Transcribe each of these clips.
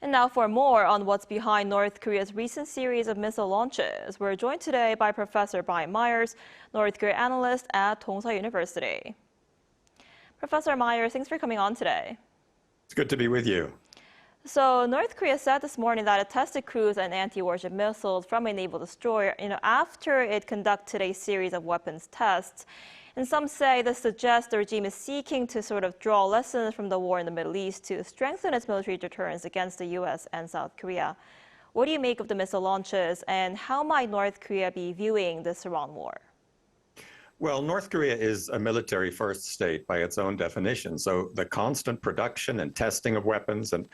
And now for more on what's behind North Korea's recent series of missile launches, we're joined today by Professor Brian Myers, North Korea analyst at Dongseo University. Professor Myers, thanks for coming on today. It's good to be with you. So North Korea said this morning that it tested cruise and anti-warship missiles from a naval destroyer, after it conducted a series of weapons tests. And some say this suggests the regime is seeking to sort of draw lessons from the war in the Middle East to strengthen its military deterrence against the U.S. and South Korea. What do you make of the missile launches, and how might North Korea be viewing this Iran war? Well, North Korea is a military-first state by its own definition. So the constant production and testing of weapons and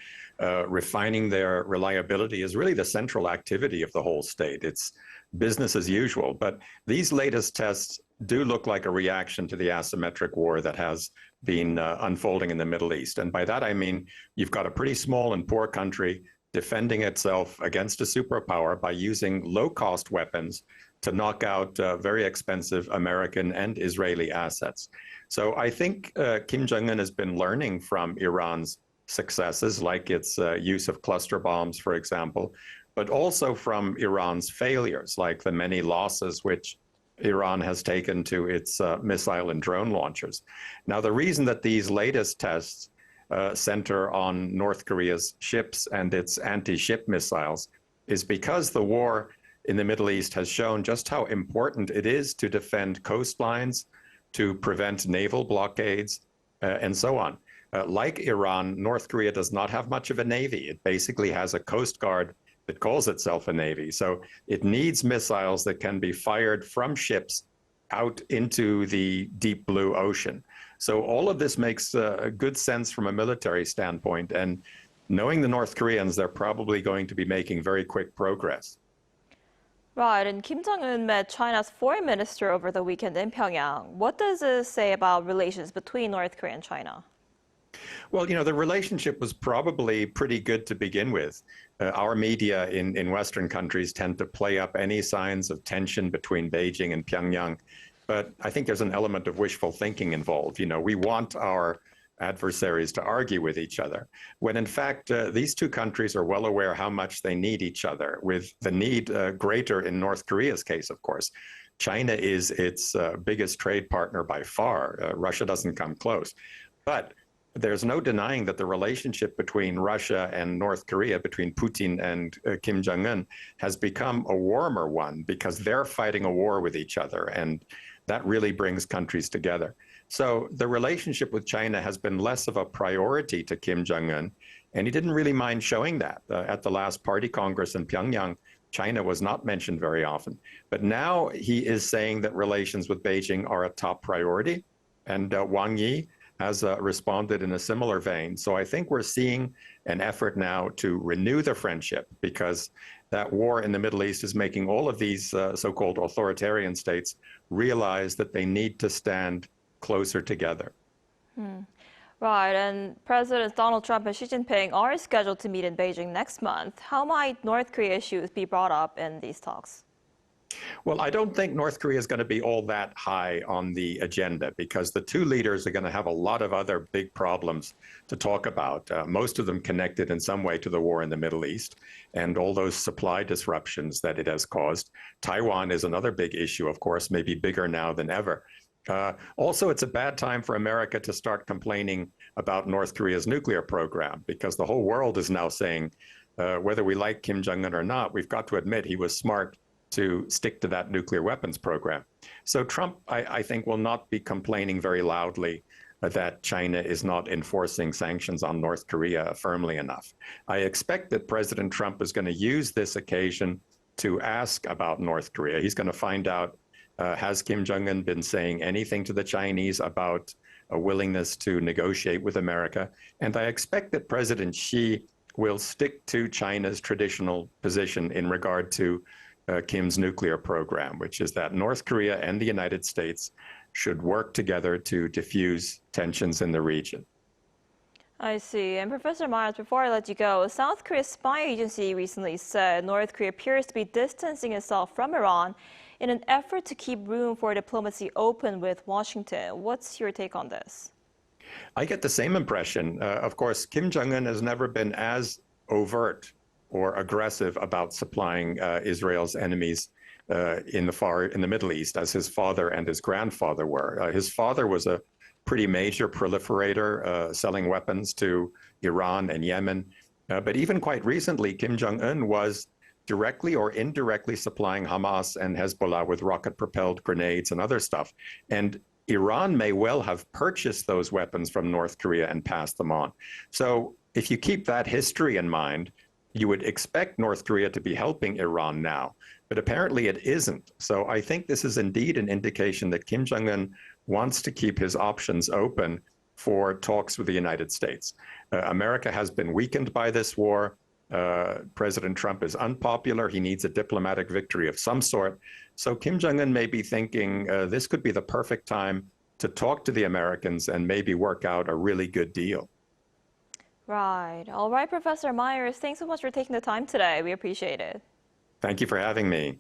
refining their reliability is really the central activity of the whole state. It's business as usual. But these latest tests do look like a reaction to the asymmetric war that has been unfolding in the Middle East. And by that, I mean, you've got a pretty small and poor country defending itself against a superpower by using low-cost weapons to knock out very expensive American and Israeli assets. So I think Kim Jong Un has been learning from Iran's successes, like its use of cluster bombs, for example, but also from Iran's failures, like the many losses which Iran has taken to its missile and drone launchers. Now, the reason that these latest tests center on North Korea's ships and its anti-ship missiles is because the war in the Middle East has shown just how important it is to defend coastlines, to prevent naval blockades, and so on. Like Iran, North Korea does not have much of a navy. It basically has a coast guard that calls itself a navy. So it needs missiles that can be fired from ships out into the deep blue ocean. So all of this makes good sense from a military standpoint. And knowing the North Koreans, they're probably going to be making very quick progress. Right, and Kim Jong Un met China's foreign minister over the weekend in Pyongyang. What does this say about relations between North Korea and China? Well, the relationship was probably pretty good to begin with. Our media in Western countries tend to play up any signs of tension between Beijing and Pyongyang. But I think there's an element of wishful thinking involved. We want our adversaries to argue with each other, when in fact, these two countries are well aware how much they need each other, with the need greater in North Korea's case, of course. China is its biggest trade partner by far. Russia doesn't come close. But there's no denying that the relationship between Russia and North Korea, between Putin and Kim Jong Un, has become a warmer one because they're fighting a war with each other, and that really brings countries together. So the relationship with China has been less of a priority to Kim Jong Un, and he didn't really mind showing that. At the last Party Congress in Pyongyang, China was not mentioned very often. But now he is saying that relations with Beijing are a top priority, and Wang Yi has responded in a similar vein. So I think we're seeing an effort now to renew the friendship, because that war in the Middle East is making all of these so-called authoritarian states realize that they need to stand closer together. Right, and Presidents Donald Trump and Xi Jinping are scheduled to meet in Beijing next month. How might North Korea issues be brought up in these talks? Well, I don't think North Korea is going to be all that high on the agenda, because the two leaders are going to have a lot of other big problems to talk about, most of them connected in some way to the war in the Middle East and all those supply disruptions that it has caused. Taiwan is another big issue, of course, maybe bigger now than ever. Also, it's a bad time for America to start complaining about North Korea's nuclear program, because the whole world is now saying, whether we like Kim Jong Un or not, we've got to admit he was smart to stick to that nuclear weapons program. So Trump, I think, will not be complaining very loudly that China is not enforcing sanctions on North Korea firmly enough. I expect that President Trump is going to use this occasion to ask about North Korea. He's going to find out, has Kim Jong Un been saying anything to the Chinese about a willingness to negotiate with America? And I expect that President Xi will stick to China's traditional position in regard to Kim's nuclear program, which is that North Korea and the United States should work together to diffuse tensions in the region. I see. And Professor Myers, before I let you go, South Korea's spy agency recently said North Korea appears to be distancing itself from Iran in an effort to keep room for diplomacy open with Washington. What's your take on this? I get the same impression. Of course, Kim Jong Un has never been as overt or aggressive about supplying Israel's enemies in the Middle East, as his father and his grandfather were. His father was a pretty major proliferator, selling weapons to Iran and Yemen. But even quite recently, Kim Jong Un was directly or indirectly supplying Hamas and Hezbollah with rocket-propelled grenades and other stuff. And Iran may well have purchased those weapons from North Korea and passed them on. So if you keep that history in mind, you would expect North Korea to be helping Iran now, but apparently it isn't. So I think this is indeed an indication that Kim Jong Un wants to keep his options open for talks with the United States. America has been weakened by this war. President Trump is unpopular. He needs a diplomatic victory of some sort. So Kim Jong Un may be thinking this could be the perfect time to talk to the Americans and maybe work out a really good deal. Right. All right, Professor Myers, thanks so much for taking the time today. We appreciate it. Thank you for having me.